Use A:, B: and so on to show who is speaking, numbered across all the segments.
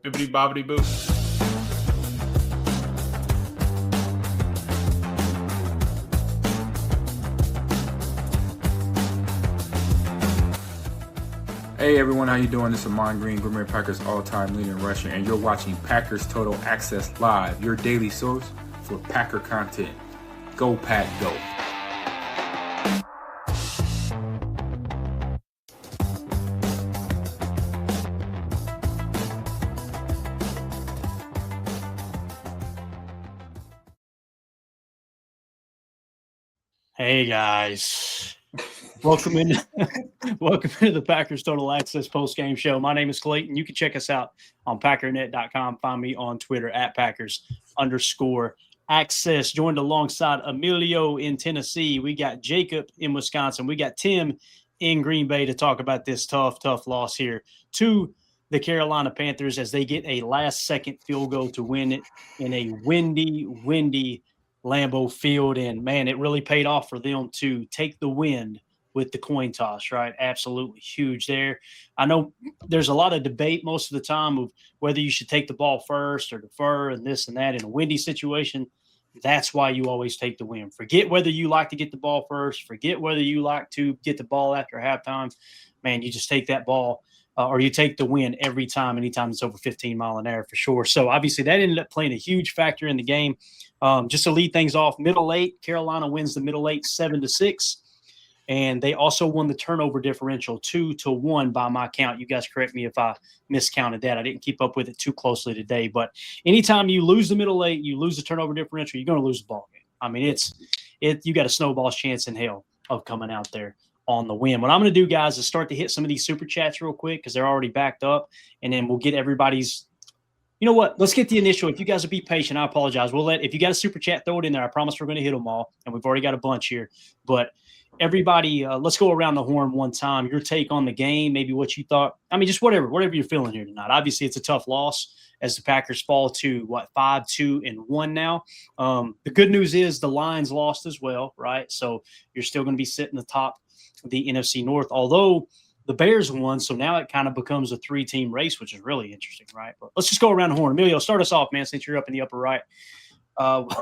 A: Bibbidi bobbidi boo.
B: Hey everyone, how you doing? This is Amon Green, Green Bay Packers all-time leader in rushing, and you're watching Packers Total Access Live, your daily source for Packer content. Go Pack, go!
C: Hey guys, welcome into the Packers Total Access post-game show. My name is Clayton. You can check us out on packernet.com. Find me on Twitter at Packers_access. Joined alongside Emilio in Tennessee. We got Jacob in Wisconsin. We got Tim in Green Bay to talk about this tough loss here to the Carolina Panthers as they get a last-second field goal to win it in a windy Lambeau Field, and man, it really paid off for them to take the win with the coin toss, right? Absolutely huge there. I know there's a lot of debate most of the time of whether you should take the ball first or defer and this and that. In a windy situation, that's why you always take the win. Forget whether you like to get the ball first, forget whether you like to get the ball after halftime. Man, you just take that ball or you take the win every time, anytime it's over 15 mile an hour for sure. So obviously that ended up playing a huge factor in the game. Just to lead things off, middle eight, Carolina wins the middle eight 7-6. And they also won the turnover differential 2-1 by my count. You guys correct me if I miscounted that. I didn't keep up with it too closely today. But anytime you lose the middle eight, you lose the turnover differential, you're going to lose the ball game. I mean, you got a snowball's chance in hell of coming out there on the win. What I'm going to do, guys, is start to hit some of these super chats real quick because they're already backed up. And then we'll get everybody's – you know what? Let's get the initial. If you guys will be patient, I apologize. If you got a super chat, throw it in there. I promise we're going to hit them all. And we've already got a bunch here. But everybody, let's go around the horn one time. Your take on the game, maybe what you thought. I mean, just whatever you're feeling here tonight. Obviously, it's a tough loss as the Packers fall to, 5-2-1 now. The good news is the Lions lost as well, right? So you're still going to be sitting atop the NFC North, although – the Bears won, so now it kind of becomes a three-team race, which is really interesting, right? But let's just go around the horn. Emilio, start us off, man, since you're up in the upper right.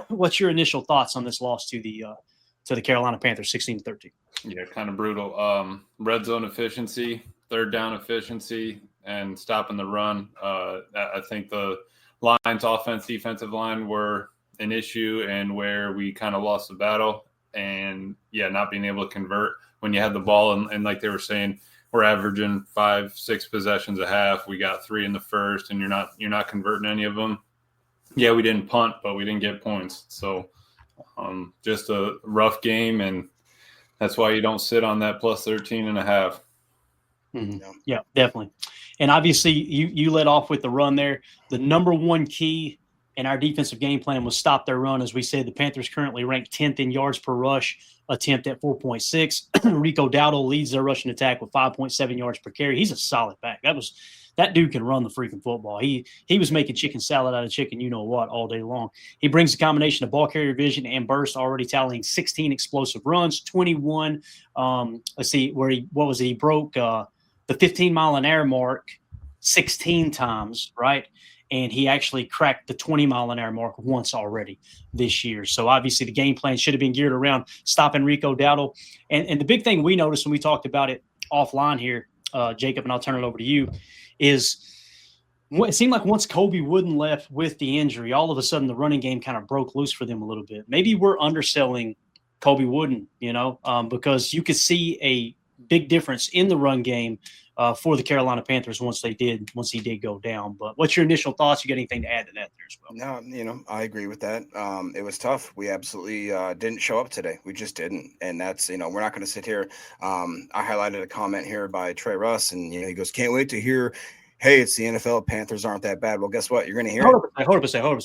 C: What's your initial thoughts on this loss to the Carolina Panthers, 16-13?
A: Yeah, kind of brutal. Red zone efficiency, third down efficiency, and stopping the run. I think the Lions' defensive line were an issue and where we kind of lost the battle. And, yeah, not being able to convert when you had the ball. And like they were saying, we're averaging 5-6 possessions a half. We got 3 in the first, and you're not converting any of them. Yeah, we didn't punt, but we didn't get points. So just a rough game, and that's why you don't sit on that plus 13.5.
C: Mm-hmm. Yeah, definitely. And obviously, you led off with the run there. The number one key in our defensive game plan was stop their run. As we said, the Panthers currently ranked 10th in yards per rush, attempt at 4.6. Rico Dowdle leads their rushing attack with 5.7 yards per carry. He's a solid back. That dude can run the freaking football. He was making chicken salad out of chicken, you know what, all day long. He brings a combination of ball carrier vision and burst, already tallying 16 explosive runs, 21. Let's see he broke the 15 mile an hour mark 16 times, right? And he actually cracked the 20 mile an hour mark once already this year. So obviously the game plan should have been geared around stopping Rico Dowdle. And the big thing we noticed when we talked about it offline here, Jacob, and I'll turn it over to you, is it seemed like once Kobe Wooden left with the injury, all of a sudden the running game kind of broke loose for them a little bit. Maybe we're underselling Kobe Wooden, because you could see a big difference in the run game for the Carolina Panthers once he did go down. But what's your initial thoughts? You got anything to add to that there as well?
D: No, I agree with that. It was tough. We absolutely didn't show up today. We just didn't. And that's, we're not going to sit here. I highlighted a comment here by Trey Russ, and, he goes, can't wait to hear, hey, it's the NFL. Panthers aren't that bad. Well, guess what? You're going to hear
C: it. Hold up a second.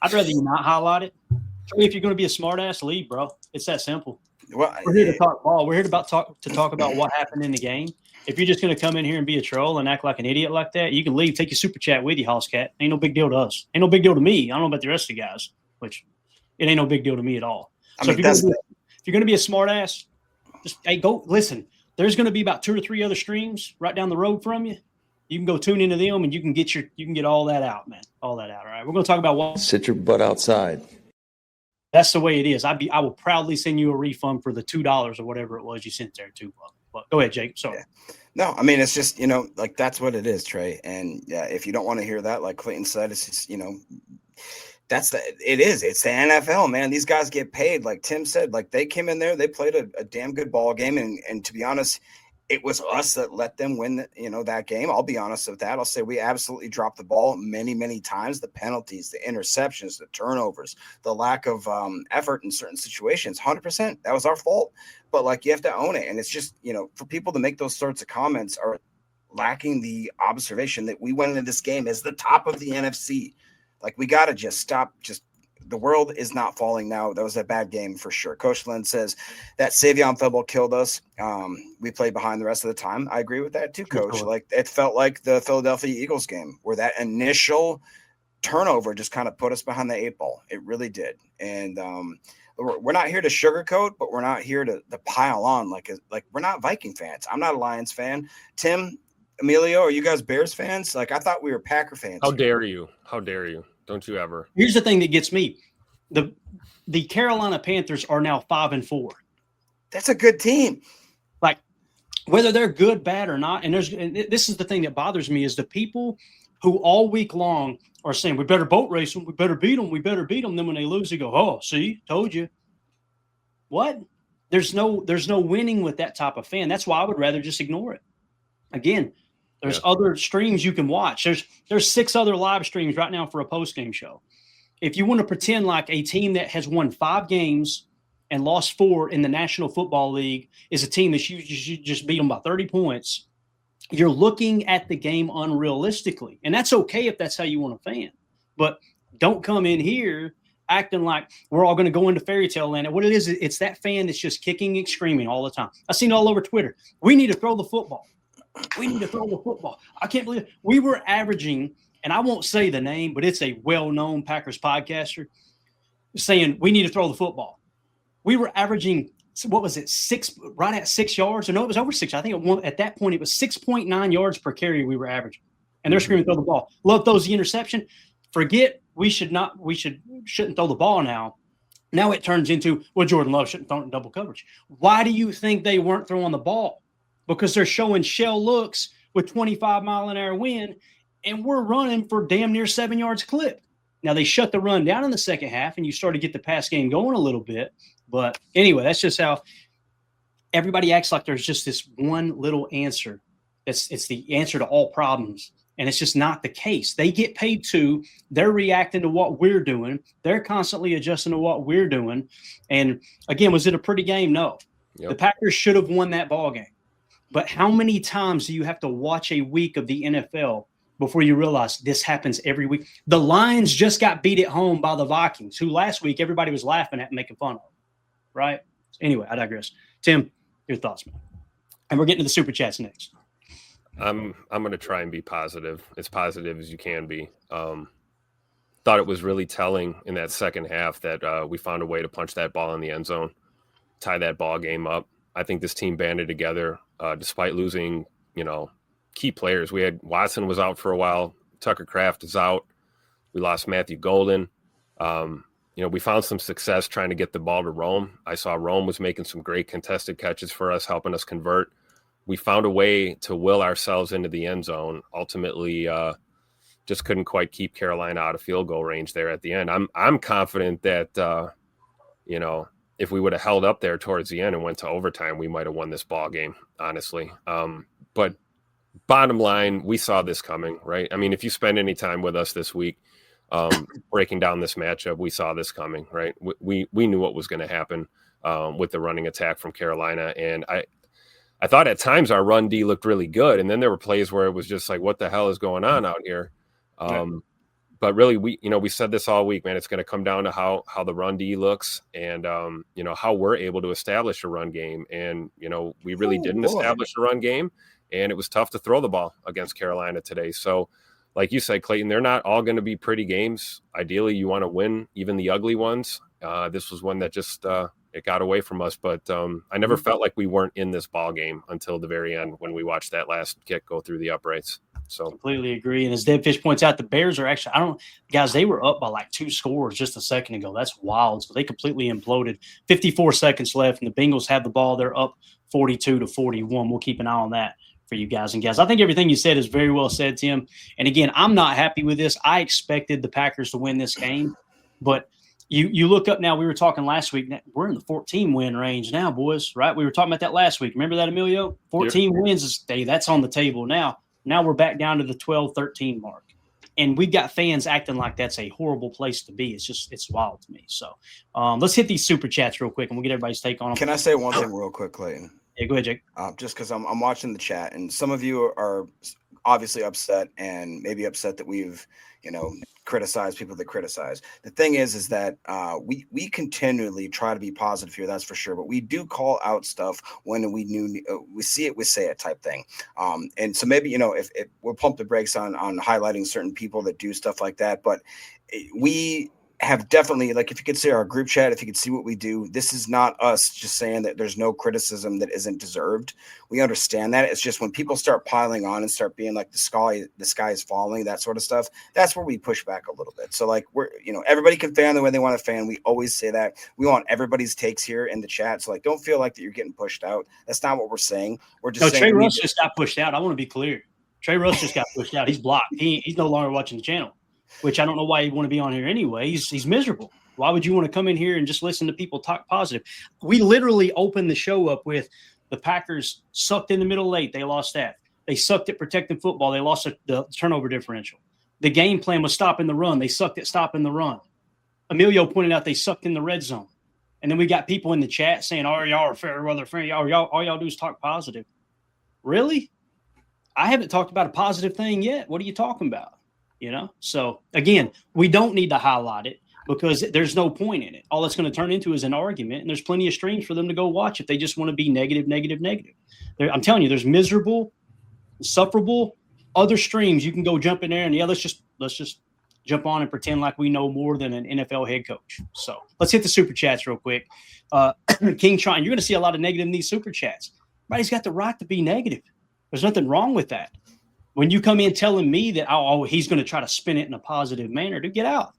C: I'd rather you not highlight it. If you're going to be a smart ass, leave, bro. It's that simple.
D: Well,
C: we're here to talk ball. We're here to talk about what happened in the game. If you're just going to come in here and be a troll and act like an idiot like that, you can leave. Take your super chat with you, Hosscat. Ain't no big deal to us. Ain't no big deal to me. I don't know about the rest of the guys, which it ain't no big deal to me at all. So if you're going to be a smart ass, just go listen. There's going to be about 2 or 3 other streams right down the road from you. You can go tune into them, and you can get all that out, man. All that out. All right. We're going to talk about what.
E: Sit your butt outside.
C: That's the way it is. I will proudly send you a refund for the $2 or whatever it was you sent there too. But go ahead, Jake. Sorry.
D: Yeah. No, I mean, it's just, like that's what it is, Trey. And yeah, if you don't want to hear that, like Clayton said, it's just, it's the NFL, man. These guys get paid. Like Tim said, like they came in there, they played a damn good ball game. And to be honest, it was us that let them win, that game. I'll be honest with that. I'll say we absolutely dropped the ball many, many times. The penalties, the interceptions, the turnovers, the lack of effort in certain situations, 100%. That was our fault. But like you have to own it. And it's just, for people to make those sorts of comments are lacking the observation that we went into this game as the top of the NFC. Like we got to just stop. The world is not falling now. That was a bad game for sure. Coach Lynn says that Savion fumble killed us. We played behind the rest of the time. I agree with that too, Coach. Like it felt like the Philadelphia Eagles game where that initial turnover just kind of put us behind the 8 ball. It really did. And we're not here to sugarcoat, but we're not here to pile on. Like we're not Viking fans. I'm not a Lions fan. Tim, Emilio, are you guys Bears fans? Like I thought we were Packer fans.
F: How dare you? How dare you? Don't you ever.
C: Here's the thing that gets me. The Carolina Panthers are now 5-4.
D: That's a good team.
C: Like whether they're good, bad, or not. And this is the thing that bothers me is the people who all week long are saying, we better boat race them. We better beat them. We better beat them. Then when they lose, they go, oh, see, told you. What? There's no winning with that type of fan. That's why I would rather just ignore it. Again, there's other streams you can watch. There's 6 other live streams right now for a post-game show. If you want to pretend like a team that has won 5 games and lost 4 in the National Football League is a team that you just beat them by 30 points, you're looking at the game unrealistically. And that's okay if that's how you want to fan. But don't come in here acting like we're all going to go into fairy tale land. And what it is, it's that fan that's just kicking and screaming all the time. I've seen it all over Twitter. We need to throw the football. We need to throw the football. I can't believe it. We were averaging, and I won't say the name, but it's a well-known Packers podcaster saying we need to throw the football. We were averaging, what was it, 6, right at 6 yards? Or no, it was over 6. I think at that point it was 6.9 yards per carry we were averaging. And they're screaming throw the ball. Love throws the interception. Forget we shouldn't throw the ball now. Now it turns into, well, Jordan Love shouldn't throw it in double coverage. Why do you think they weren't throwing the ball? Because they're showing shell looks with 25-mile-an-hour wind, and we're running for damn near 7 yards clip. Now, they shut the run down in the second half, and you start to get the pass game going a little bit. But anyway, that's just how everybody acts like there's just this one little answer. It's the answer to all problems, and it's just not the case. They get paid too. They're reacting to what we're doing. They're constantly adjusting to what we're doing. And, again, was it a pretty game? No. Yep. The Packers should have won that ball game. But how many times do you have to watch a week of the NFL before you realize this happens every week? The Lions just got beat at home by the Vikings, who last week everybody was laughing at and making fun of, right? Anyway, I digress. Tim, your thoughts, man. And we're getting to the Super Chats next.
F: I'm going to try and be positive, as positive as you can be. Thought it was really telling in that second half that we found a way to punch that ball in the end zone, tie that ball game up. I think this team banded together despite losing, key players. We had Watson was out for a while. Tucker Kraft is out. We lost Matthew Golden. We found some success trying to get the ball to Rome. I saw Rome was making some great contested catches for us, helping us convert. We found a way to will ourselves into the end zone. Ultimately, just couldn't quite keep Carolina out of field goal range there at the end. I'm confident that, if we would have held up there towards the end and went to overtime, we might have won this ball game, honestly. But bottom line, we saw this coming, right? I mean, if you spend any time with us this week, breaking down this matchup, we saw this coming, right? We knew what was going to happen with the running attack from Carolina. And I thought at times our run D looked really good. And then there were plays where it was just like, what the hell is going on out here? But really, we said this all week, man. It's going to come down to how the run D looks and, how we're able to establish a run game. And, we really didn't establish a run game, and it was tough to throw the ball against Carolina today. So, like you said, Clayton, they're not all going to be pretty games. Ideally, you want to win even the ugly ones. This was one that just it got away from us. But I never felt like we weren't in this ball game until the very end when we watched that last kick go through the uprights. So
C: completely agree. And as Dead Fish points out, the Bears are actually, guys, they were up by like 2 scores just a second ago. That's wild. So they completely imploded. 54 seconds left, and the Bengals have the ball. They're up 42-41. We'll keep an eye on that for you guys and gals. I think everything you said is very well said, Tim. And again, I'm not happy with this. I expected the Packers to win this game, but you look up now. We were talking last week. We're in the 14 win range now, boys, right? We were talking about that last week. Remember that, Emilio? 14 wins, that's on the table now. Now we're back down to the 12-13 mark. And we've got fans acting like that's a horrible place to be. It's wild to me. So let's hit these super chats real quick, and we'll get everybody's take on them.
D: Can I say one thing real quick, Clayton?
C: Yeah, go ahead, Jake.
D: Just because I'm watching the chat, and some of you are obviously upset, and maybe upset that we've criticize people that criticize. The thing is that we continually try to be positive here, that's for sure, but we do call out stuff when we see it, we say it type thing. And so maybe if we'll pump the brakes on highlighting certain people that do stuff like that, but we have definitely, like, if you could see our group chat, if you could see what we do, this is not us just saying that there's no criticism that isn't deserved. We understand that. It's just when people start piling on and start being like the sky is falling, that sort of stuff, that's where we push back a little bit. So like everybody can fan the way they want to fan. We always say that. We want everybody's takes here in the chat. So like, don't feel like that you're getting pushed out. That's not what we're saying. We're just saying
C: Trey Russ just got pushed out. I want to be clear. Trey Russ just got pushed out. He's blocked. He's no longer watching the channel, which I don't know why you want to be on here anyway. He's miserable. Why would you want to come in here and just listen to people talk positive? We literally opened the show up with the Packers sucked in the middle late. They lost that. They sucked at protecting football. They lost the turnover differential. The game plan was stopping the run. They sucked at stopping the run. Emilio pointed out they sucked in the red zone. And then we got people in the chat saying, oh, y'all are fair weather friend. All y'all do is talk positive. Really? I haven't talked about a positive thing yet. What are you talking about? So again, we don't need to highlight it because there's no point in it. All it's going to turn into is an argument, and there's plenty of streams for them to go watch if they just want to be negative. I'm telling you, there's miserable, insufferable other streams. You can go jump in there and let's just jump on and pretend like we know more than an NFL head coach. So let's hit the super chats real quick. King Tron, you're going to see a lot of negative in these super chats. Everybody's got the right to be negative. There's nothing wrong with that. When you come in telling me that he's going to try to spin it in a positive manner, dude, get out.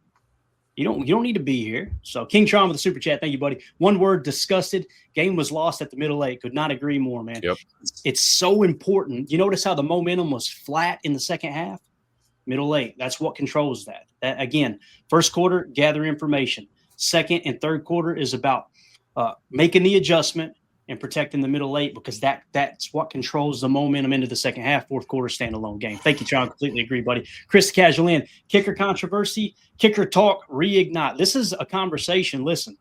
C: You don't need to be here. So King Tron with the super chat, thank you, buddy. One word: disgusted. Game was lost at the middle 8. Could not agree more, man.
F: Yep.
C: It's so important. You notice how the momentum was flat in the second half? Middle 8. That's what controls that. That again, first quarter, gather information. Second and third quarter is about making the adjustment and protecting the middle 8, because that's what controls the momentum into the second half. Fourth quarter standalone game. Thank you, Tron. Completely agree, buddy. Chris Casualin, kicker controversy, kicker talk, reignite. This is a conversation. Listen,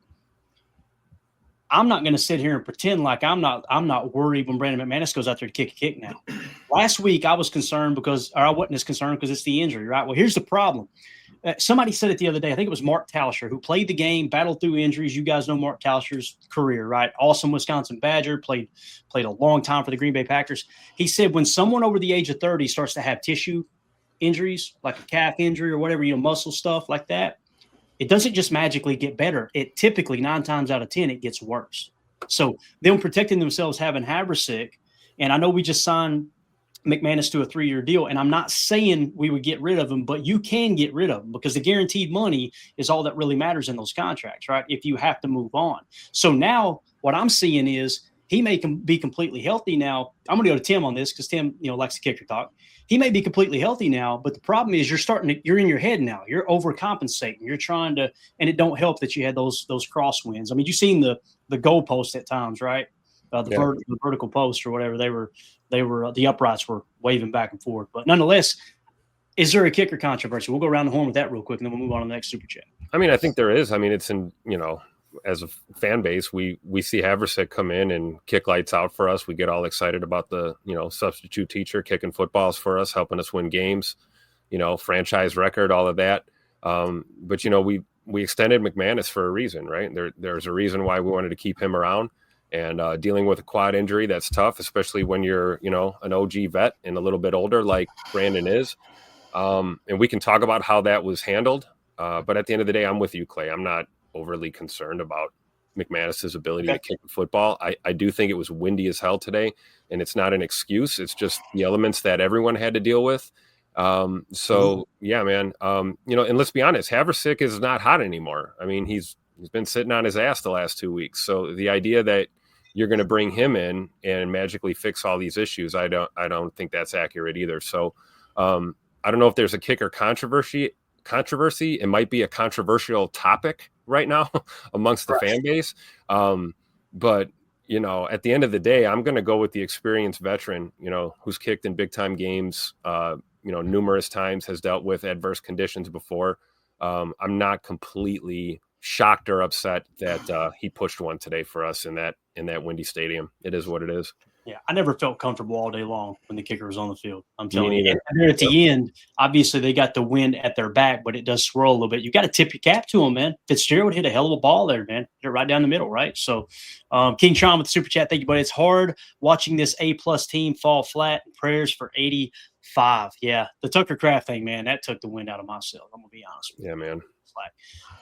C: I'm not going to sit here and pretend like I'm not worried when Brandon McManus goes out there to kick a kick now. Last week I was concerned I wasn't as concerned because it's the injury, right? Well, here's the problem. Somebody said it the other day. I think it was Mark Tauscher, who played the game, battled through injuries. You guys know Mark Tauscher's career, right? Awesome Wisconsin Badger, played a long time for the Green Bay Packers. He said when someone over the age of 30 starts to have tissue injuries, like a calf injury or whatever, muscle stuff like that, it doesn't just magically get better. It typically 9 times out of 10, it gets worse. So them protecting themselves, having Haversick, and I know we just signed McManus to a 3-year deal, and I'm not saying we would get rid of him, but you can get rid of him because the guaranteed money is all that really matters in those contracts, right? If you have to move on. So now what I'm seeing is he may be completely healthy now. I'm going to go to Tim on this because Tim, likes to kicker talk. He may be completely healthy now, but the problem is you're in your head now. You're overcompensating. You're trying to, and it don't help that you had those crosswinds. I mean, you've seen the goalpost at times, right? The vertical post or whatever, they were the uprights were waving back and forth. But nonetheless, is there a kicker controversy? We'll go around the horn with that real quick, and then we'll move on to the next super chat.
F: I mean, I think there is. I mean, it's in, as a fan base, we see Haversick come in and kick lights out for us. We get all excited about the, substitute teacher kicking footballs for us, helping us win games, franchise record, all of that. But, we extended McManus for a reason, right? There's a reason why we wanted to keep him around. And dealing with a quad injury, that's tough, especially when you're, an OG vet and a little bit older like Brandon is. And we can talk about how that was handled. But at the end of the day, I'm with you, Clay. I'm not overly concerned about McManus's ability to kick the football. I do think it was windy as hell today, and it's not an excuse. It's just the elements that everyone had to deal with. Yeah, man. And let's be honest, Haversick is not hot anymore. I mean, he's been sitting on his ass the last 2 weeks. So the idea that you're going to bring him in and magically fix all these issues, I don't think that's accurate either. So I don't know if there's a kicker controversy. It might be a controversial topic right now amongst the fan base. But at the end of the day, I'm going to go with the experienced veteran, who's kicked in big time games, numerous times, has dealt with adverse conditions before. I'm not completely shocked or upset that he pushed one today for us in that windy stadium. It is what it is.
C: Yeah, I never felt comfortable all day long when the kicker was on the field. I'm telling you. And then at the end, obviously they got the wind at their back, but it does swirl a little bit. You got to tip your cap to him, man. Fitzgerald hit a hell of a ball there, man. Hit it right down the middle, right? So, King Sean with the super chat, thank you, buddy. It's hard watching this A-plus team fall flat. Prayers for 85. Yeah, the Tucker Kraft thing, man, that took the wind out of my sails. I'm gonna be honest with you.
F: Yeah, man.
C: Like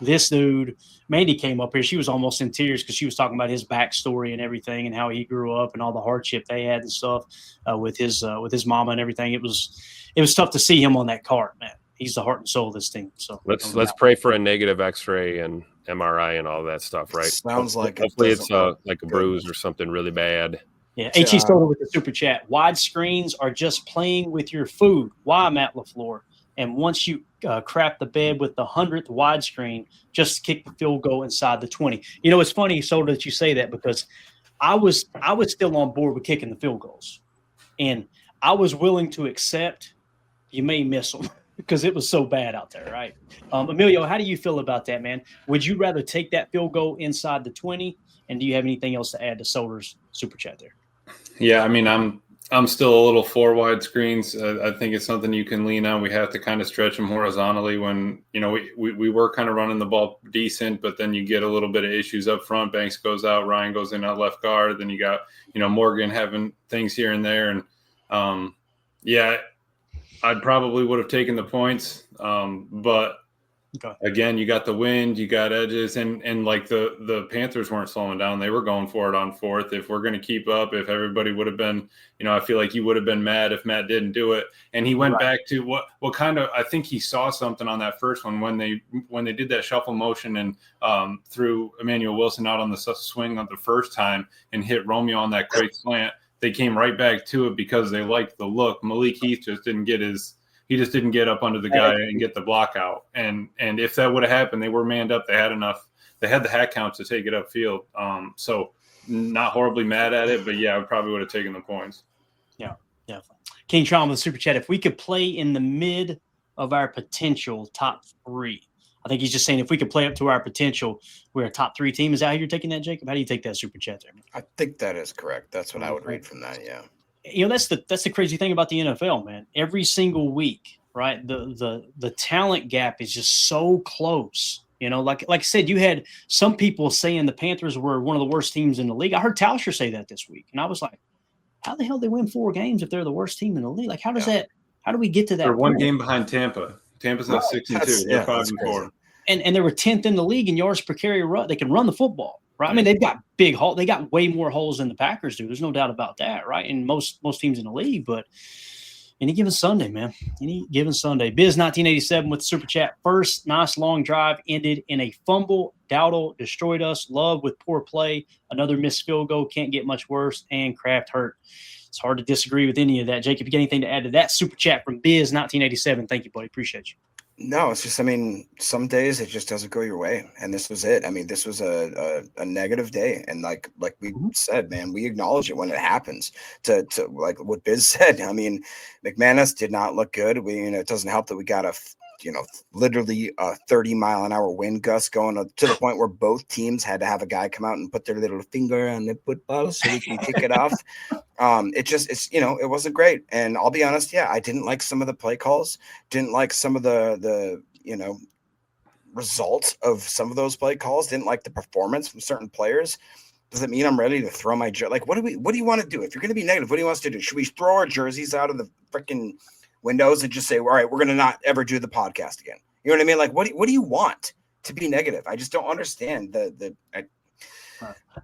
C: this dude, Mandy came up here. She was almost in tears because she was talking about his backstory and everything and how he grew up and all the hardship they had and stuff with his mama and everything. It was tough to see him on that cart, man. He's the heart and soul of this team. So
F: let's pray for a negative X-ray and MRI and all that stuff, right?
D: Sounds like
F: hopefully it's like a bruise or something really bad.
C: Yeah, HE started with the super chat. Wide screens are just playing with your food. Why, Matt LaFleur? And once you crap the bed with the 100th widescreen, just kick the field goal inside the 20. It's funny, Soda, that you say that because I was still on board with kicking the field goals. And I was willing to accept you may miss them because it was so bad out there, right? Emilio, how do you feel about that, man? Would you rather take that field goal inside the 20? And do you have anything else to add to Soder's super chat there?
A: Yeah, I mean, I'm still a little for wide screens. I think it's something you can lean on. We have to kind of stretch them horizontally when, we were kind of running the ball decent, but then you get a little bit of issues up front. Banks goes out, Ryan goes in at left guard. Then you got, Morgan having things here and there. And I probably would have taken the points. But again, you got the wind, you got edges, and like the Panthers weren't slowing down. They were going for it on fourth. If we're going to keep up, if everybody would have been, I feel like you would have been mad if Matt didn't do it. And he went back to what kind of, I think he saw something on that first one when they did that shuffle motion and threw Emmanuel Wilson out on the swing on the first time and hit Romeo on that great slant. They came right back to it because they liked the look. Malik Heath just didn't get up under the guy and get the block out. And if that would have happened, they were manned up. They had enough. They had the hat counts to take it upfield. So not horribly mad at it, but yeah, I probably would have taken the points.
C: Yeah, definitely. King Sean with the super chat. If we could play in the mid of our potential top three, I think he's just saying if we could play up to our potential, we're a top three team. Is that how you're taking that, Jacob? How do you take that super chat there?
D: I think that is correct. That's what I would read from that. Yeah.
C: That's the crazy thing about the NFL, man. Every single week, right? The talent gap is just so close. Like I said, you had some people saying the Panthers were one of the worst teams in the league. I heard Tauscher say that this week, and I was like, how the hell they win 4 games if they're the worst team in the league? Like, how does that? How do we get to that?
A: They're one game behind Tampa. Tampa's not 6-2. They're 5-4.
C: And they were 10th in the league in yards per carry run. They can run the football, right? I mean, they've got big hole. They got way more holes than the Packers do. There's no doubt about that, right? And most teams in the league, but any given Sunday, man. Any given Sunday. Biz 1987 with the super chat. First nice long drive ended in a fumble. Dowdle destroyed us. Love with poor play. Another missed field goal. Can't get much worse. And Kraft hurt. It's hard to disagree with any of that. Jacob, you got anything to add to that super chat from Biz 1987? Thank you, buddy. Appreciate you.
D: No, it's just, some days it just doesn't go your way. And this was it. This was a negative day. And like we said, man, we acknowledge it when it happens to like what Biz said. McManus did not look good. It doesn't help that we got literally a 30-mile-an-hour wind gust going to the point where both teams had to have a guy come out and put their little finger on the football so we can kick it off. It wasn't great. And I'll be honest, I didn't like some of the play calls, didn't like some of the results of some of those play calls, didn't like the performance from certain players. Does it mean I'm ready to throw my jersey? Like, what do you want to do? If you're going to be negative, what do you want us to do? Should we throw our jerseys out of the freaking windows and just say, all right, we're going to not ever do the podcast again? You know what I mean? Like, what do you want to be negative? I just don't understand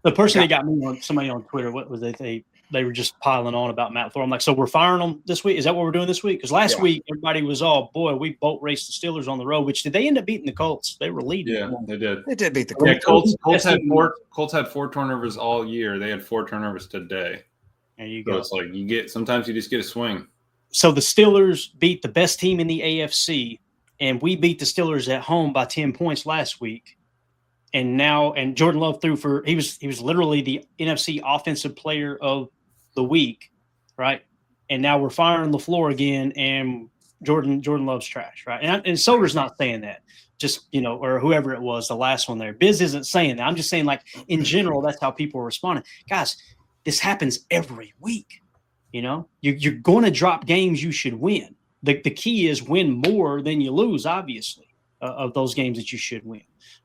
C: The person that got me on somebody on Twitter, what was they were just piling on about Matt LaFleur. I'm like, so we're firing them this week? Is that what we're doing this week? Because last week everybody was all, boy, we boat raced the Steelers on the road. Which did they end up beating the Colts? They were leading.
A: Yeah, they did.
D: They did beat the Colts.
A: Yeah, Colts had 4 turnovers all year. They had 4 turnovers today.
C: There you
A: So
C: go.
A: it's like sometimes you just get a swing.
C: So the Steelers beat the best team in the AFC, and we beat the Steelers at home by 10 points last week. And Jordan Love he was literally the NFC Offensive Player of the Week, right? And now we're firing LaFleur again, and Jordan Love's trash, right? And Soder's not saying that, just or whoever it was, the last one there. Biz isn't saying that. I'm just saying, like, in general, that's how people are responding. Guys, this happens every week. You're going to drop games you should win. The key is win more than you lose, obviously, of those games that you should win.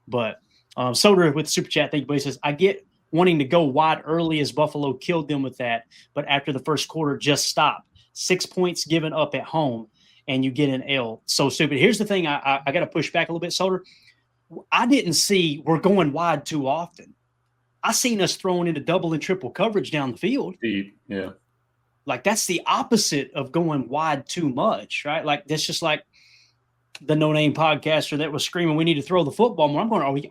C: But Soder with the super chat, thank you, he says, I get wanting to go wide early as Buffalo killed them with that, but after the first quarter, just stop. 6 points given up at home, and you get an L. So stupid. Here's the thing. I got to push back a little bit, Soder. I didn't see we're going wide too often. I seen us throwing into double and triple coverage down the field.
A: Yeah.
C: Like, that's the opposite of going wide too much, right? Like, that's just like the no-name podcaster that was screaming, we need to throw the football more. I'm going,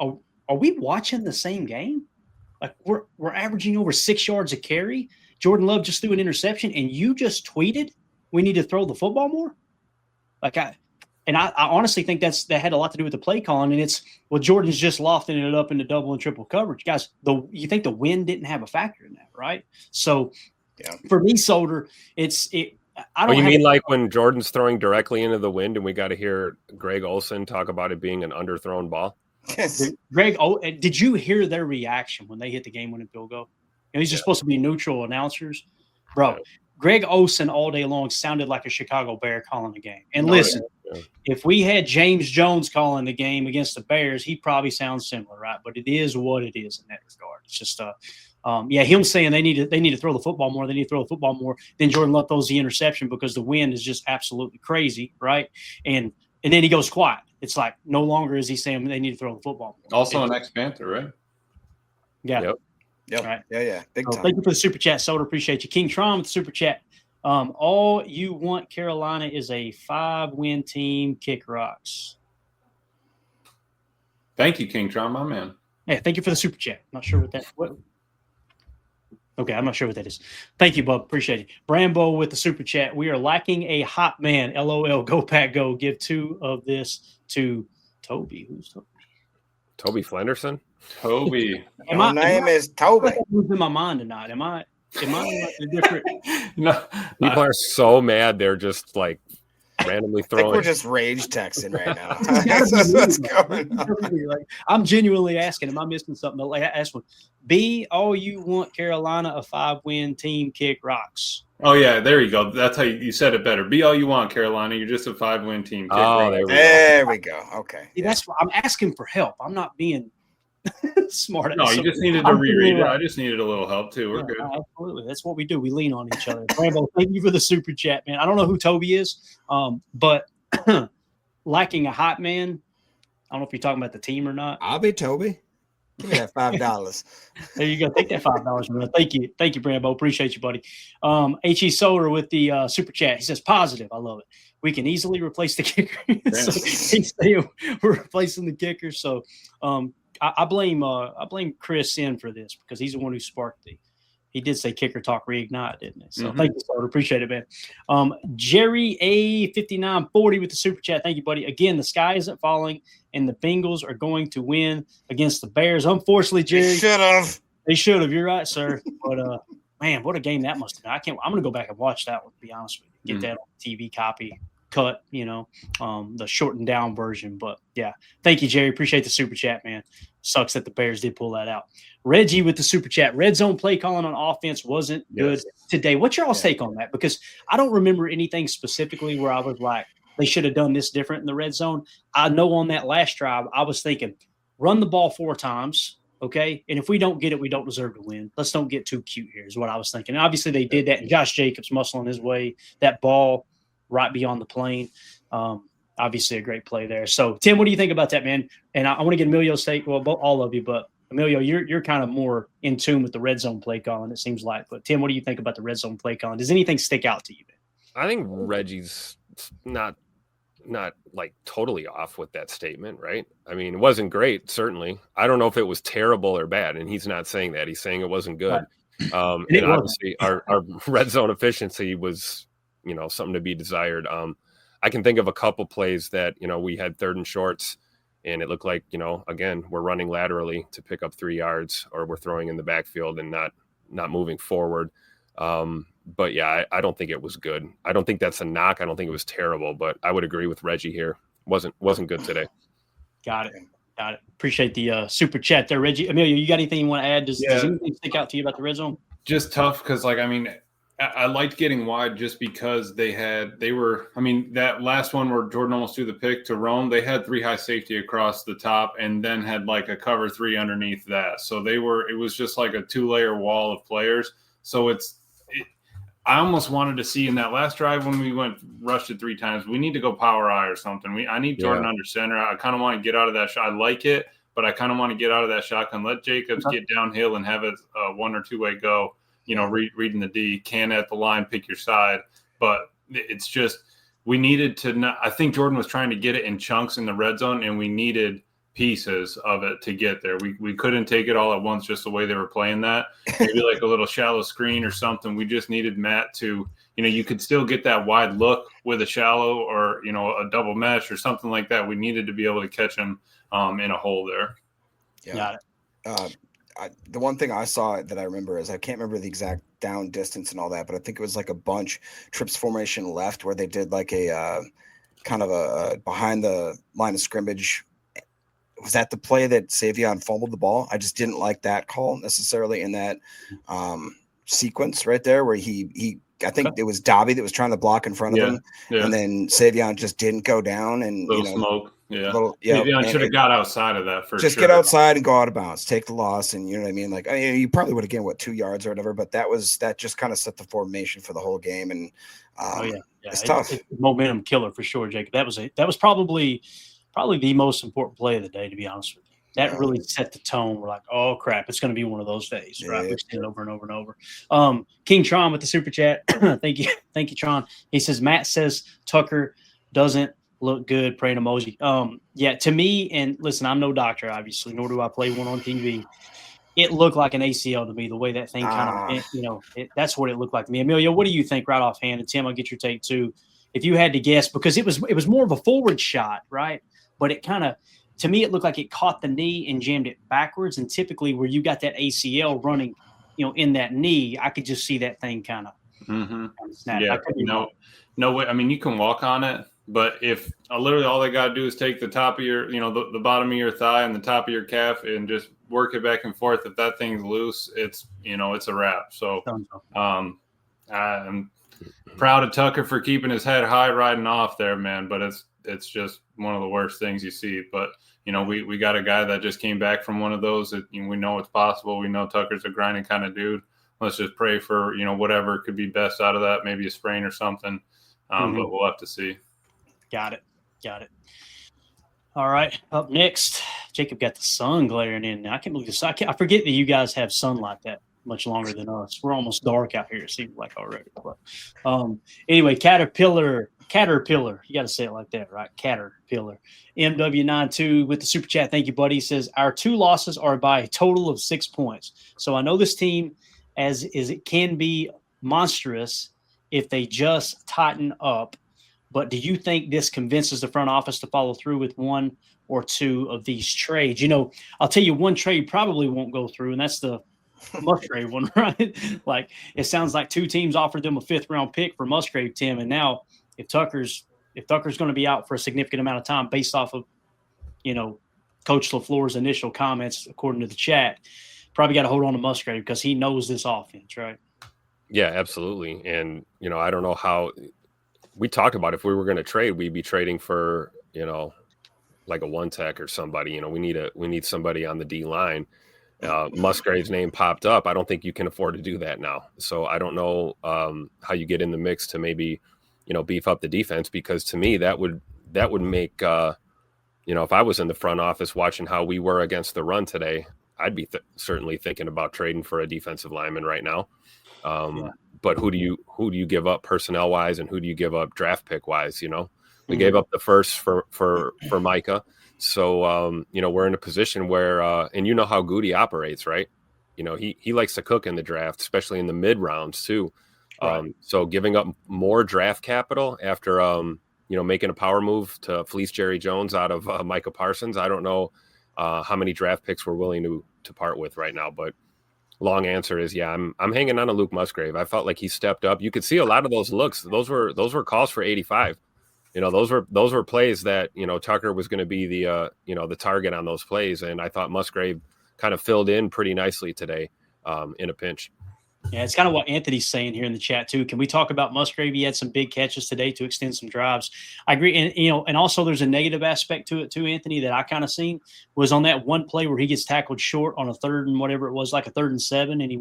C: are we watching the same game? Like, we're averaging over 6 yards a carry. Jordan Love just threw an interception, and you just tweeted we need to throw the football more? Like, I honestly think that had a lot to do with the play calling, and it's, well, Jordan's just lofting it up into double and triple coverage. Guys, you think the wind didn't have a factor in that, right? So for me, Soder, I don't.
F: You mean like when Jordan's throwing directly into the wind, and we got to hear Greg Olsen talk about it being an underthrown ball?
D: Yes.
C: Greg, did you hear their reaction when they hit the game-winning field goal? These are supposed to be neutral announcers, bro. Yeah. Greg Olsen all day long sounded like a Chicago Bear calling the game. And listen, if we had James Jones calling the game against the Bears, he probably sounds similar, right? But it is what it is in that regard. It's just him saying they need to throw the football more. They need to throw the football more. Then Jordan Love throws the interception because the wind is just absolutely crazy, right? And then he goes quiet. It's like no longer is he saying they need to throw the football more.
A: Also an ex-Panther, right?
C: Yeah.
D: Yep.
C: Right.
D: Yeah. Big time.
C: Thank you for the super chat, Soder. Appreciate you. King Tron with the super chat. All you want Carolina is a 5-win team. Kick rocks.
A: Thank you, King Tron, my man.
C: Yeah, thank you for the super chat. Not sure what Okay, I'm not sure what that is. Thank you, bub. Appreciate it. Brambo with the super chat. We are lacking a hot man. LOL. Go Pack Go. Give 2 of this to Toby. Who's Toby?
F: Toby Flenderson.
A: Toby.
D: My name is Toby.
C: Who's in my mind tonight? Am I like a different?
A: No,
F: people are so mad. They're just like randomly throwing.
D: I think we're just rage texting right now. That's what's going on.
C: Like, I'm genuinely asking, am I missing something? Like, ask one. Be all you want Carolina a 5-win team. Kick rocks.
A: Oh yeah, there you go. That's how you said it better. Be all you want, Carolina. You're just a 5-win team. Kick rocks.
D: There we go. Okay.
C: See, that's why I'm asking for help. I'm not being smart.
A: No, you just needed to reread it. I just needed a little help too. We're good.
C: Absolutely. That's what we do. We lean on each other. Rambo, thank you for the super chat, man. I don't know who Toby is, but lacking a hot man. I don't know if you're talking about the team or not.
D: I'll be Toby. Give me that $5.
C: There you go. Take that $5, man. Thank you. Thank you, Brambo. Appreciate you, buddy. H.E. Solar with the super chat. He says, positive. I love it. We can easily replace the kicker. We're replacing the kicker. So I blame Chris in for this because he's the one who sparked he did say kicker talk reignite, didn't it? So thank you, Solar. Appreciate it, man. Jerry A5940 with the super chat. Thank you, buddy. Again, the sky isn't falling, and the Bengals are going to win against the Bears. Unfortunately, Jerry, they should have. You're right, sir. But man, what a game that must have been. I'm going to go back and watch that one. To be honest with you, get that on TV copy. Cut, the shortened down version. But yeah, thank you, Jerry. Appreciate the super chat, man. Sucks that the Bears did pull that out. Reggie with the super chat. Red zone play calling on offense wasn't good today. What's your all's take on that? Because I don't remember anything specifically where I was like, they should have done this different in the red zone. I know on that last drive, I was thinking, run the ball 4 times. Okay. And if we don't get it, we don't deserve to win. Let's don't get too cute here is what I was thinking. And obviously they did that. And Josh Jacobs muscling his way, that ball right beyond the plane. Obviously a great play there. So Tim, what do you think about that, man? And I want to get Emilio's take. Well, all of you, but Emilio, you're kind of more in tune with the red zone play calling, it seems like. But Tim, what do you think about the red zone play calling? Does anything stick out to you, man?
F: I think Reggie's not like totally off with that statement, right? I mean, it wasn't great, certainly. I don't know if it was terrible or bad, and he's not saying that. He's saying it wasn't good.
C: Right.
F: And obviously our red zone efficiency was, something to be desired. I can think of a couple plays that, we had 3rd and shorts, and it looked like, again, we're running laterally to pick up 3 yards, or we're throwing in the backfield and not moving forward. But yeah, I don't think it was good. I don't think that's a knock. I don't think it was terrible, but I would agree with Reggie here. Wasn't good today.
C: Got it. Appreciate the super chat there, Reggie. Emilio, you got anything you want to add? Does anything stick out to you about the red zone?
A: Just tough because, I liked getting wide just because that last one where Jordan almost threw the pick to Rome, they had 3 high safety across the top and then had like a cover 3 underneath that. So it was just like a 2-layer wall of players. So I almost wanted to see in that last drive when we rushed it 3 times, we need to go power I or something. I need Jordan under center. I kind of want to get out of that shot. I like it, but I kind of want to get out of that shotgun. Let Jacobs get downhill and have it a 1 or 2 way go. Reading the D, can at the line, pick your side. But it's just we needed to not – I think Jordan was trying to get it in chunks in the red zone, and we needed pieces of it to get there. We couldn't take it all at once just the way they were playing that. Maybe like a little shallow screen or something. We just needed Matt to – you could still get that wide look with a shallow or, a double mesh or something like that. We needed to be able to catch him in a hole there.
C: Yeah. Got it.
D: The one thing I saw that I remember is I can't remember the exact down distance and all that, but I think it was like a bunch trips formation left where they did like a kind of a behind the line of scrimmage. Was that the play that Savion fumbled the ball? I just didn't like that call necessarily in that sequence right there where I think it was Dobby that was trying to block in front of him, and then Savion just didn't go down and
A: smoke. Yeah,
D: Savion
A: should have got outside of that
D: just get outside and go out of bounds, take the loss, and you know what I mean. Like you probably would have gained 2 yards or whatever, but that just kind of set the formation for the whole game, and it's tough.
C: It's a momentum killer for sure, Jacob. That was probably the most important play of the day, to be honest with you. That really set the tone. We're like, oh crap, it's going to be one of those days, right? We've seen it over and over and over. King Tron with the super chat. Thank you, Tron. He says Matt says Tucker doesn't look good. Praying emoji. To me, and listen, I'm no doctor, obviously, nor do I play one on TV. It looked like an ACL to me, the way that thing kind of, that's what it looked like to me. Emilio, what do you think right offhand? And Tim, I'll get your take too. If you had to guess, because it was more of a forward shot, right? But it kind of, to me, it looked like it caught the knee and jammed it backwards. And typically where you got that ACL running, in that knee, I could just see that thing kind of snap.
A: Yeah, no way. I mean, you can walk on it, but if literally all they got to do is take the top of your, the bottom of your thigh and the top of your calf and just work it back and forth. If that thing's loose, it's a wrap. So I'm proud of Tucker for keeping his head high riding off there, man. But it's just one of the worst things you see. But we got a guy that just came back from one of those. That, we know it's possible. We know Tucker's a grinding kind of dude. Let's just pray for whatever could be best out of that, maybe a sprain or something. But we'll have to see.
C: Got it. All right, up next, Jacob got the sun glaring in. I can't believe this. I forget that you guys have sun like that much longer than us. We're almost dark out here, it seems like already. But anyway, Caterpillar. You got to say it like that, right? Caterpillar. MW92 with the super chat. Thank you, buddy. He says, our 2 losses are by a total of 6 points. So I know this team, as it can be monstrous if they just tighten up. But do you think this convinces the front office to follow through with 1 or 2 of these trades? I'll tell you one trade probably won't go through, and that's the Musgrave one, right? Like, it sounds like 2 teams offered them a 5th-round pick for Musgrave, Tim, and now if Tucker's going to be out for a significant amount of time based off of, Coach LaFleur's initial comments, according to the chat, probably got to hold on to Musgrave because he knows this offense, right?
F: Yeah, absolutely. And, I don't know how – we talked about if we were going to trade, we'd be trading for, like a one tech or somebody. We need somebody on the D line. Musgrave's name popped up. I don't think you can afford to do that now. So I don't know how you get in the mix to maybe, beef up the defense, because to me that would make, if I was in the front office watching how we were against the run today, I'd be certainly thinking about trading for a defensive lineman right now. But who do you give up personnel wise, and who do you give up draft pick wise? We gave up the first for Micah. So, we're in a position where, and you know how Goody operates, right? He likes to cook in the draft, especially in the mid rounds too.
C: Right.
F: So giving up more draft capital after, making a power move to fleece Jerry Jones out of Micah Parsons. I don't know how many draft picks we're willing to part with right now, but long answer is, yeah, I'm hanging on to Luke Musgrave. I felt like he stepped up. You could see a lot of those looks. Those were calls for 85. Those were plays that, Tucker was going to be the target on those plays. And I thought Musgrave kind of filled in pretty nicely today in a pinch.
C: Yeah, it's kind of what Anthony's saying here in the chat too. Can we talk about Musgrave? He had some big catches today to extend some drives. I agree. And also there's a negative aspect to it too, Anthony, that I kind of seen was on that one play where he gets tackled short on a 3rd and whatever it was, like a 3rd and 7. And he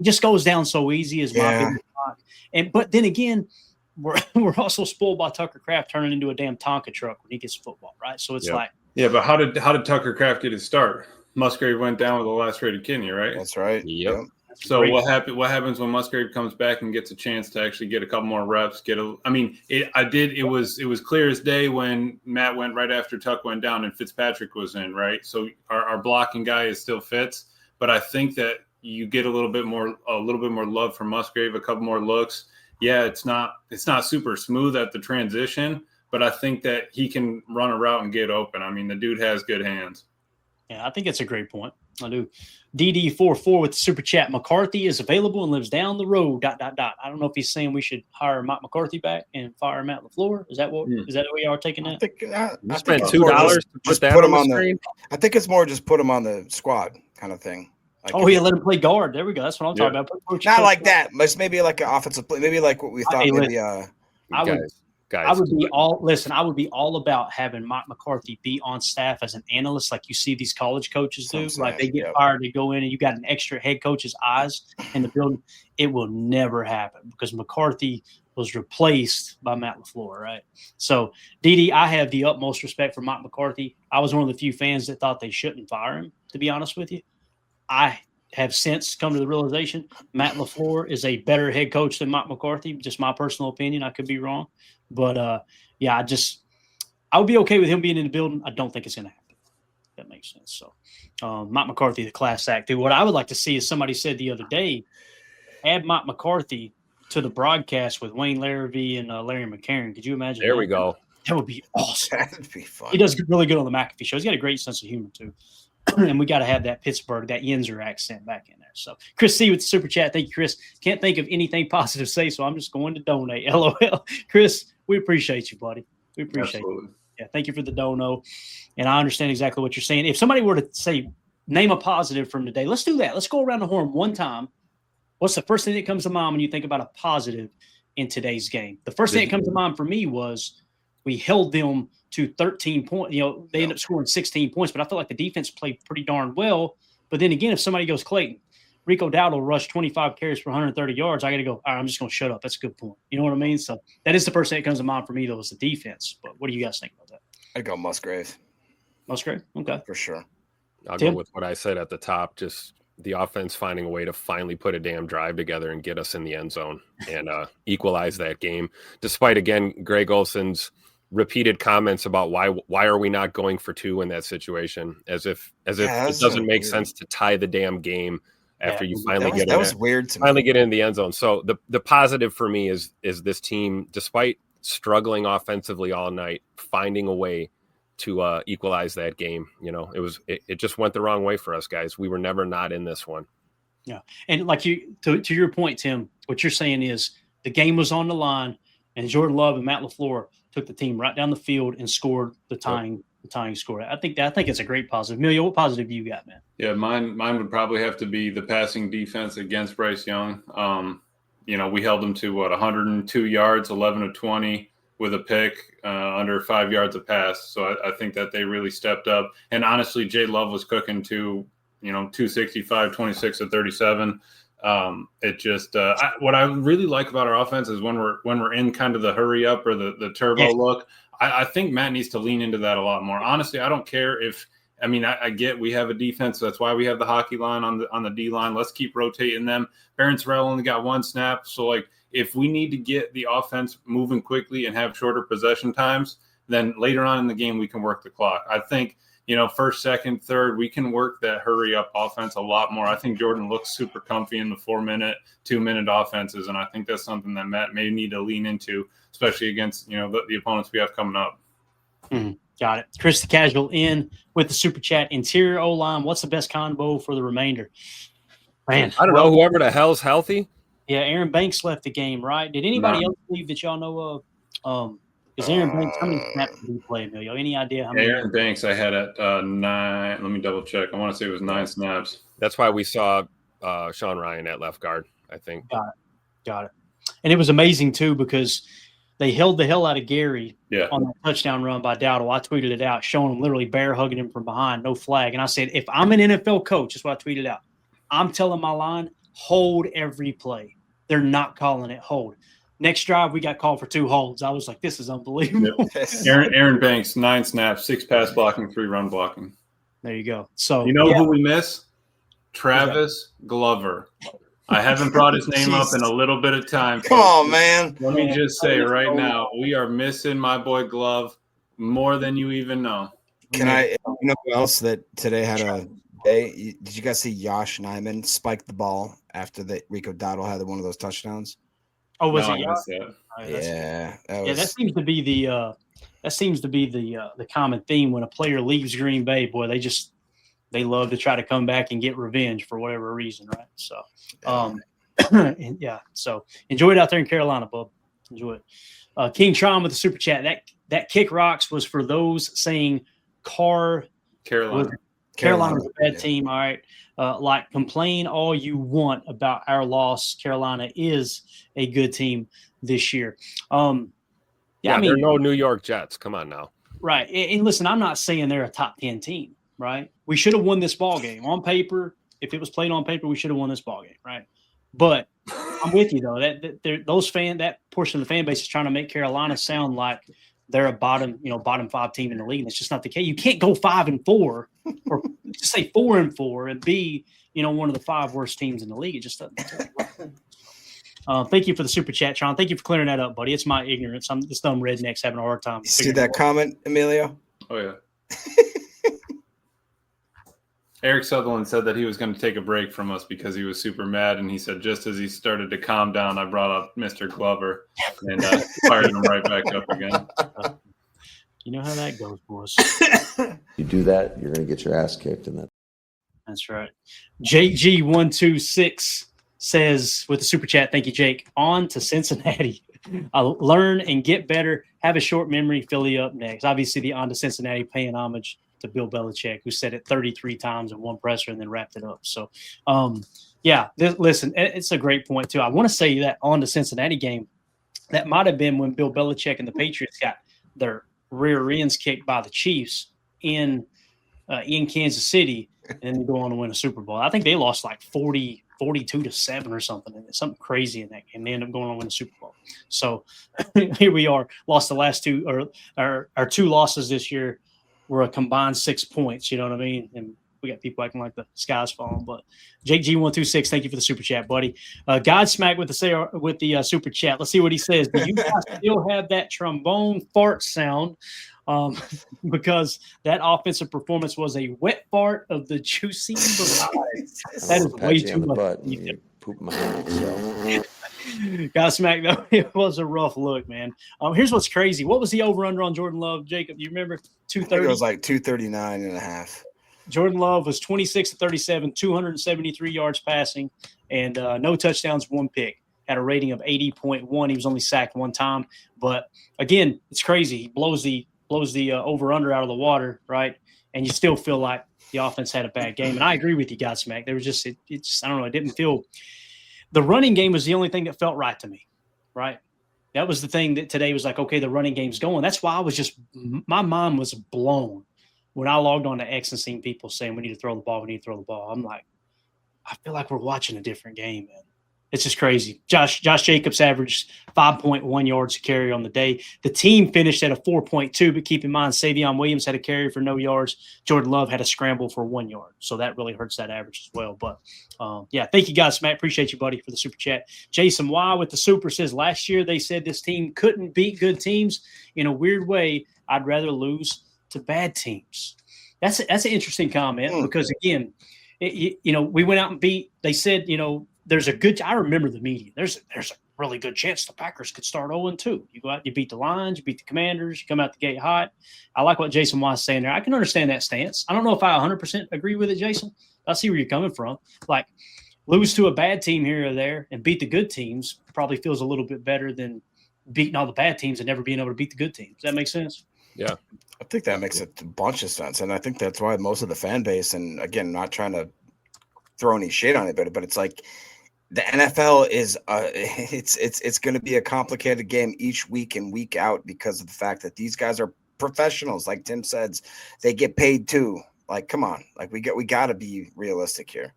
C: just goes down so easy as my big knock. But then again, we're also spoiled by Tucker Kraft turning into a damn Tonka truck when he gets football, right? So it's like,
A: yeah, but how did Tucker Kraft get his start? Musgrave went down with a lacerated kidney, right?
D: That's right.
F: Yep.
A: So what happens when Musgrave comes back and gets a chance to actually get a couple more reps? It was clear as day when Matt went right after Tuck went down and Fitzpatrick was in, right? So our blocking guy is still Fitz, but I think that you get a little bit more love from Musgrave, a couple more looks. Yeah, it's not super smooth at the transition, but I think that he can run a route and get open. I mean, the dude has good hands.
C: Yeah, I think it's a great point. I do. DD44 with the super chat. McCarthy is available and lives down the road. ... I don't know if he's saying we should hire Mike McCarthy back and fire Matt LaFleur. Is that what we are taking that?
F: I spent $2 to put that on the screen.
D: I think it's more just put him on the squad kind of thing.
C: Let him play guard. There we go. That's what I'm talking about.
D: Not like that. But maybe like an offensive play. Maybe like what we thought.
C: I would be all about having Mike McCarthy be on staff as an analyst, like you see these college coaches do. Like they get fired, they go in, and you got an extra head coach's eyes in the building. It will never happen because McCarthy was replaced by Matt LaFleur, right? So, Didi, I have the utmost respect for Mike McCarthy. I was one of the few fans that thought they shouldn't fire him, to be honest with you. I have since come to the realization Matt LaFleur is a better head coach than Mike McCarthy. Just my personal opinion. I could be wrong. But, I would be okay with him being in the building. I don't think it's going to happen. That makes sense. So, Mike McCarthy, the class act. Dude, what I would like to see is somebody said the other day, add Mike McCarthy to the broadcast with Wayne Larrivee and Larry McCarron. Could you imagine?
F: There we go.
C: That would be awesome.
D: That'd be fun.
C: He does really good on the McAfee show. He's got a great sense of humor, too. And we got to have that Pittsburgh, that Yinzer accent back in there. So, Chris C with the super chat. Thank you, Chris. Can't think of anything positive to say, so I'm just going to donate. LOL. Chris, we appreciate you, buddy. We appreciate you. Yeah, thank you for the dono. And I understand exactly what you're saying. If somebody were to say, name a positive from today, let's do that. Let's go around the horn one time. What's the first thing that comes to mind when you think about a positive in today's game? The first thing that comes to mind for me was we held them to 13 points. They ended up scoring 16 points, but I felt like the defense played pretty darn well. But then again, if somebody goes, Clayton, Rico Dowdle rushed 25 carries for 130 yards, I got to go, all right, I'm just going to shut up. That's a good point. You know what I mean? So that is the first thing that comes to mind for me, though, is the defense. But what do you guys think about that?
D: I'd go Musgrave.
C: Musgrave? Okay.
D: For sure.
F: I'll go with what I said at the top, just the offense finding a way to finally put a damn drive together and get us in the end zone and equalize that game. Despite, again, Greg Olson's repeated comments about why are we not going for 2 in that situation, as if it doesn't make sense to tie the damn game after you finally get in the end zone. So the positive for me is this team, despite struggling offensively all night, finding a way to equalize that game. It just went the wrong way for us, guys. We were never not in this one.
C: Yeah, and like to your point, Tim, what you're saying is the game was on the line, and Jordan Love and Matt LaFleur took the team right down the field and scored the tying score. I think it's a great positive. Emilio, what positive do you got, man?
A: Yeah, mine would probably have to be the passing defense against Bryce Young. We held them to 102 yards, 11 of 20 with a pick, under 5 yards a pass. So I think that they really stepped up. And honestly, Jay Love was cooking to 265, 26 of 37. What I really like about our offense is when we're in kind of the hurry up or the turbo look, I think Matt needs to lean into that a lot more. Honestly, I don't care if I mean, I get we have a defense. So that's why we have the hockey line on the D line. Let's keep rotating them. Barron Terrell only got 1 snap. So, like, if we need to get the offense moving quickly and have shorter possession times, then later on in the game we can work the clock. I think, first, second, third, we can work that hurry-up offense a lot more. I think Jordan looks super comfy in the 4-minute, 2-minute offenses, and I think that's something that Matt may need to lean into, especially against, the opponents we have coming up.
C: Got it. Chris the Casual in with the super chat. Interior O-line, what's the best combo for the remainder? Man,
F: I don't know. Whoever the hell's healthy.
C: Yeah, Aaron Banks left the game, right? Did anybody else leave that y'all know of? Is Aaron Banks, how many snaps did he play, Emilio? Any idea how many?
A: Aaron Banks, I had at 9. Let me double check. I want to say it was 9 snaps.
F: That's why we saw Sean Ryan at left guard, I think.
C: Got it. And it was amazing, too, because they held the hell out of Gary on that touchdown run by Dowdle. I tweeted it out, showing him literally bear hugging him from behind, no flag. And I said, if I'm an NFL coach, that's what I tweeted out, I'm telling my line, hold every play. They're not calling it hold. Next drive, we got called for 2 holds. I was like, this is unbelievable.
A: Yep. Aaron Banks, 9 snaps, 6 pass blocking, 3 run blocking.
C: There you go. So
A: who we miss? Travis Glover. I haven't brought his name up in a little bit of time.
D: Come on, man.
A: Let me just say right now, we are missing my boy Glove more than you even know.
D: Can I – who else that today had a day? Did you guys see Josh Nyman spike the ball after the Rico Dowdle had one of those touchdowns?
C: Oh, was it?
D: Yeah,
C: that seems to be the common theme when a player leaves Green Bay. Boy, they love to try to come back and get revenge for whatever reason, right? So, So enjoy it out there in Carolina, bub. Enjoy it. King Tron with the super chat. That kick rocks was for those saying Carolina was a bad team. All right. Complain all you want about our loss. Carolina is a good team this year.
F: They're no New York Jets. Come on now.
C: Right. And listen, I'm not saying they're a top 10 team, right? We should have won this ball game on paper. If it was played on paper, we should have won this ball game, right? But I'm with you though. That portion of the fan base is trying to make Carolina sound like they're a bottom 5 team in the league. And it's just not the case. You can't go 5-4 or just say 4-4 and be, one of the 5 worst teams in the league. It just doesn't. Thank you for the super chat, Sean. Thank you for clearing that up, buddy. It's my ignorance. I'm just dumb rednecks having a hard time.
D: You see that comment, Emilio?
A: Oh, yeah. Eric Sutherland said that he was going to take a break from us because he was super mad, and he said just as he started to calm down, I brought up Mr. Glover and fired him right back up again.
C: You know how that goes, boys.
E: You do that, you're going to get your ass kicked.
C: That's right. JG126 says with the super chat, thank you, Jake. On to Cincinnati. I'll learn and get better. Have a short memory. Philly up next. Obviously, the On to Cincinnati paying homage to Bill Belichick, who said it 33 times in one presser and then wrapped it up. So, listen, it's a great point, too. I want to say that on the Cincinnati game, that might have been when Bill Belichick and the Patriots got their rear ends kicked by the Chiefs in Kansas City, and then they go on to win a Super Bowl. I think they lost like 42-7 or something, and something crazy in that game. They end up going on to win a Super Bowl. So here we are, lost the last 2, or our 2 losses this year were a combined 6 points. You know what I mean? And we got people acting like the sky's falling. But Jake G126, thank you for the super chat, buddy. Godsmack with the super chat. Let's see what he says. Do you guys still have that trombone fart sound? Because that offensive performance was a wet fart of the juicy variety. That is way too much.
E: Poop my hand, so.
C: Godsmack, though, it was a rough look, man. Here's what's crazy. What was the over-under on Jordan Love, Jacob? You remember? 230?
D: It was like 239.5.
C: Jordan Love was 26-37, 273 yards passing, and no touchdowns, 1 pick. Had a rating of 80.1. He was only sacked 1 time. But, again, it's crazy. He blows the over-under out of the water, right? And you still feel like the offense had a bad game. And I agree with you, Godsmack. There was just I don't know, it didn't feel – the running game was the only thing that felt right to me, right? That was the thing that today was like, okay, the running game's going. That's why my mind was blown when I logged on to X and seen people saying we need to throw the ball. I'm like, I feel like we're watching a different game, man. It's just crazy. Josh Jacobs averaged 5.1 yards a carry on the day. The team finished at a 4.2, but keep in mind, Savion Williams had a carry for no yards. Jordan Love had a scramble for 1 yard. So that really hurts that average as well. But, thank you guys, Matt. Appreciate you, buddy, for the super chat. Jason Y with the super says, last year they said this team couldn't beat good teams. In a weird way, I'd rather lose to bad teams. That's an interesting comment because, again, we went out and beat – they said, there's a good – I remember the media. There's a really good chance the Packers could start 0-2. You go out, you beat the Lions, you beat the Commanders, you come out the gate hot. I like what Jason was saying there. I can understand that stance. I don't know if I 100% agree with it, Jason. I see where you're coming from. Like, lose to a bad team here or there and beat the good teams probably feels a little bit better than beating all the bad teams and never being able to beat the good teams. Does that make sense?
F: Yeah.
D: I think that makes a bunch of sense. And I think that's why most of the fan base, and again, not trying to throw any shade on it, but it's like the NFL is it's going to be a complicated game each week and week out because of the fact that these guys are professionals. Like Tim says, they get paid too. Like, come on, like we got to be realistic here.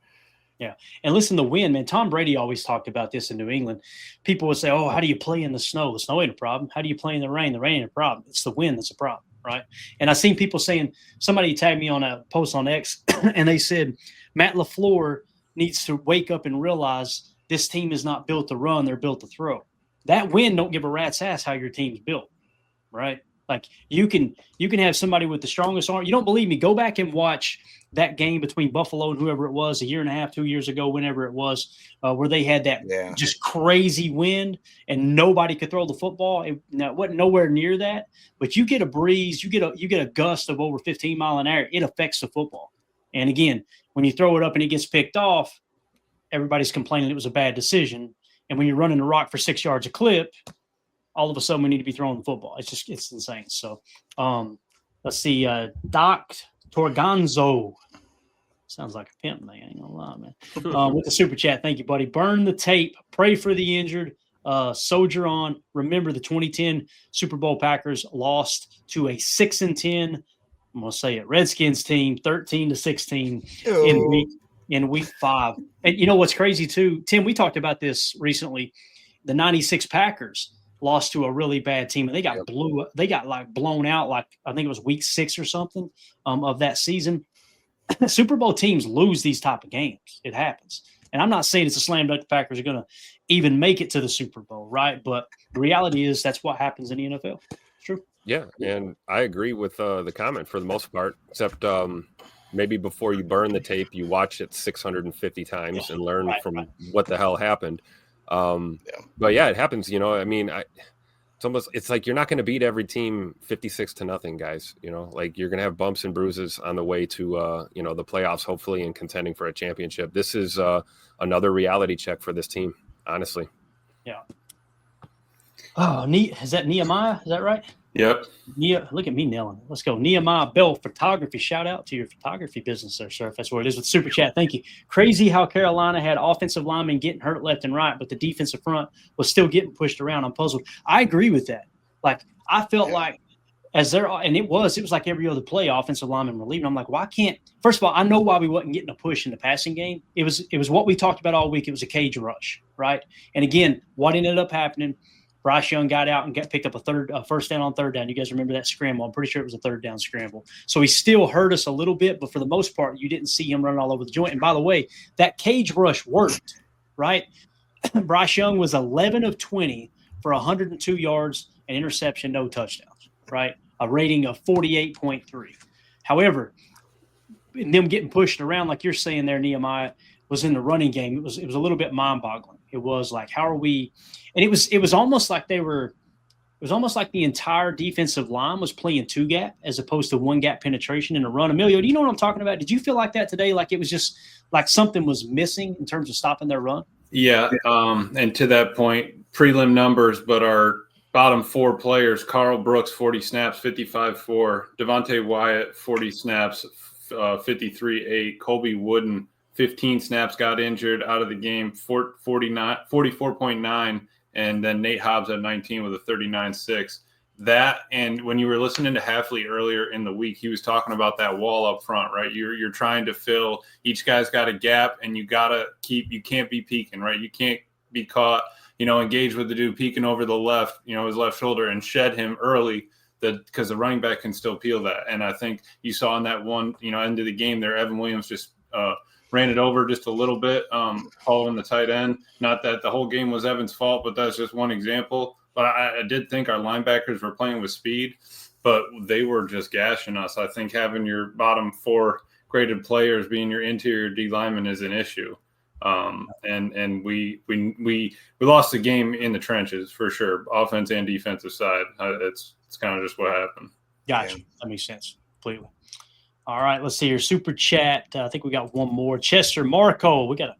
C: Yeah. And listen, the wind, man, Tom Brady always talked about this in New England. People would say, oh, how do you play in the snow? The snow ain't a problem. How do you play in the rain? The rain ain't a problem. It's the wind that's a problem, right? And I've seen people saying, somebody tagged me on a post on X, and they said, Matt LaFleur needs to wake up and realize this team is not built to run, they're built to throw. That wind don't give a rat's ass how your team's built, right? Like you can have somebody with the strongest arm. You don't believe me? Go back and watch that game between Buffalo and whoever it was a year and a half, 2 years ago, whenever it was, where they had that just crazy wind and nobody could throw the football. It wasn't nowhere near that. But you get a breeze, you get a gust of over 15 mile an hour, it affects the football. And again, when you throw it up and it gets picked off, everybody's complaining it was a bad decision. And when you're running a rock for 6 yards a clip, all of a sudden we need to be throwing the football. It's insane. So let's see. Doc Torganzo. Sounds like a pimp, man. I ain't gonna lie, man. With the super chat. Thank you, buddy. Burn the tape. Pray for the injured. Soldier on. Remember the 2010 Super Bowl Packers lost to a 6-10. I'm gonna say it. Redskins team, 13-16 in week 5. And you know what's crazy too, Tim? We talked about this recently. The 96 Packers lost to a really bad team, and they got blown out. Like I think it was week 6 or something of that season. Super Bowl teams lose these type of games. It happens. And I'm not saying it's a slam dunk the Packers are going to even make it to the Super Bowl, right? But the reality is that's what happens in the NFL. It's true.
F: Yeah, and I agree with the comment for the most part, except maybe before you burn the tape, you watch it 650 times and learn from what the hell happened. But yeah, it happens. I mean, it's like you're not going to beat every team 56-0, guys. Like you're going to have bumps and bruises on the way to the playoffs, hopefully, and contending for a championship. This is another reality check for this team, honestly.
C: Yeah. Oh, is that Nehemiah? Is that right?
A: Yep.
C: Look at me nailing it. Let's go. Nehemiah Bell Photography. Shout out to your photography business there, sir. If that's what it is with Super Chat. Thank you. Crazy how Carolina had offensive linemen getting hurt left and right, but the defensive front was still getting pushed around. I'm puzzled. I agree with that. Like, I felt like and it was like every other play, offensive linemen were leaving. I'm like, why can't – first of all, I know why we wasn't getting a push in the passing game. It was what we talked about all week. It was a cage rush, right? And, again, what ended up happening – Bryce Young got out and picked up a first down on third down. You guys remember that scramble? I'm pretty sure it was a third down scramble. So he still hurt us a little bit, but for the most part, you didn't see him running all over the joint. And by the way, that cage rush worked, right? Bryce Young was 11 of 20 for 102 yards, an interception, no touchdowns, right? A rating of 48.3. However, them getting pushed around, like you're saying there, Nehemiah, was in the running game. It was a little bit mind-boggling. It was like, how are we – and it was almost like it was almost like the entire defensive line was playing 2-gap as opposed to 1-gap penetration in a run. Emilio, do you know what I'm talking about? Did you feel like that today? Like it was just like something was missing in terms of stopping their run?
A: Yeah. And to that point, prelim numbers, but our bottom 4 players, Carl Brooks, 40 snaps, 55-4. Devontae Wyatt, 40 snaps, 53-8. Colby Wooden, 15 snaps, got injured, out of the game, 44.9. And then Nate Hobbs at 19 with a 39.6. That, and when you were listening to Halfley earlier in the week, he was talking about that wall up front, right? You're trying to fill, each guy's got a gap, and you can't be peeking, right? You can't be caught, engage with the dude peeking over the left, his left shoulder, and shed him early, because the running back can still peel that. And I think you saw in that one, end of the game there, Evan Williams just ran it over just a little bit, following the tight end. Not that the whole game was Evan's fault, but that's just one example. But I did think our linebackers were playing with speed, but they were just gashing us. I think having your bottom 4 graded players being your interior D lineman is an issue. And we lost the game in the trenches for sure, offense and defensive side. It's kind of just what happened.
C: Gotcha. That makes sense completely. All right, let's see here. Super chat. I think we got one more. Chester Marco. We got a